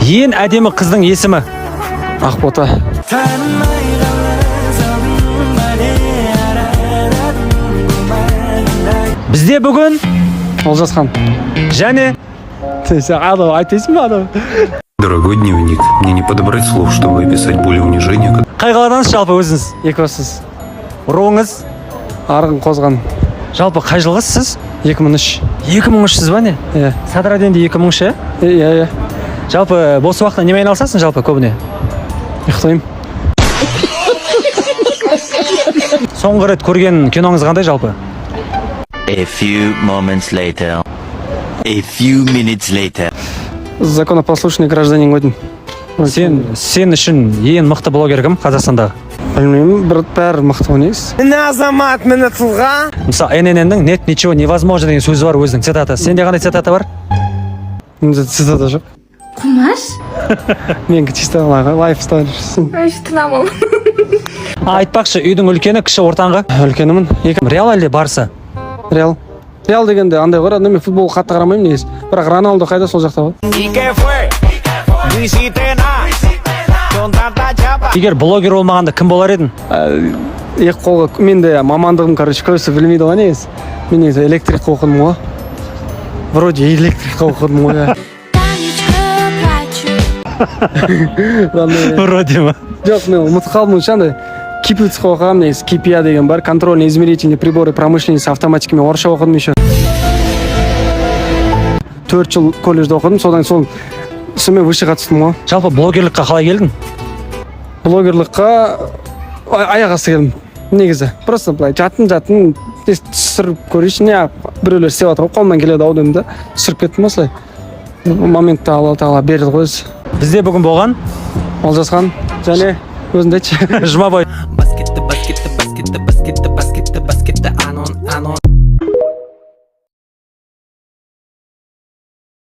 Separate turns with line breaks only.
Ең әдемі қыздың есімі?
Ақбота.
Бізде бүгін
Олжасхан.
және
Адам, айтпайсың ба адам?
Дорогой дневник, мне не подобрать слов, чтобы описать боль и унижение.
қай қаладансыз жалпы өзіңіз?
Екібастұз.
Руыңыз?
Арғын Қозған.
Жалпы қай жылғысыз?
2003.
2003-сіз ба не?
Иә.
Садыраденде 2003,
Иә.
Жалпы бос уақытта немен айналысасың жалпы көбіне?
Ұйықтаймын.
Соңғы рет көрген киноңыз қандай жалпы?
A few moments later. A few minutes later.
Законопослушный гражданин годин.
Сен үшін ең мықты блогер кім Қазақстандағы?
Білмеймін, бәрі мықты ғой негізі.
Міне азамат, міне тұлға.
Мысалы, ННН-дің нет ничего невозможно деген сөзі бар өзінің цитаты. Сенде қандай цитаты бар?
Менде цитата жоқ.
Құмаш?
Менікі чисто лайфстайл.
Тұнамын.
Айтпақшы, үйдің үлкені, кіші ортаңғы?
Үлкенімін.
Реал әлде Барса?
Реал. Реал дегенде андай ғой, мен футбол қатты қарамаймын негізі. Бірақ Роналдо қайда сол жақта ғой.
Егер блогер болмағанда кім болар едің?
Екі қолға, менде мамандығым, көбісі білмейді ғой негізі. Мен негізі электрикқа оқыдым ғой. Вроде электрикқа оқыдым ғой.
Вроде ма.
Жоқ, мен ұмытып қалдым шандай. Кипицқа оқығам негізі, KPI деген бар. Контрольно-измерительные приборы промышленности автоматикамен орысша оқыдым еще. 4 жыл колледжде оқыдым, содан сол сонымен вышыға түстім ғой.
Жалпы блогерлікқа қалай келдің?
Блогерлыққа аяқ асты келдім негізі. Просто былай жатын түсіріп көрейінші, не біреулер істеп жатыр ғой, қолымнан келеді ау дедім да, түсіріп кеттім осылай. Моментті Алла тағала берді ғой өзі.
Бізде бүгін болған
Олжасхан және өзіңді айтшы.
Жұмабай.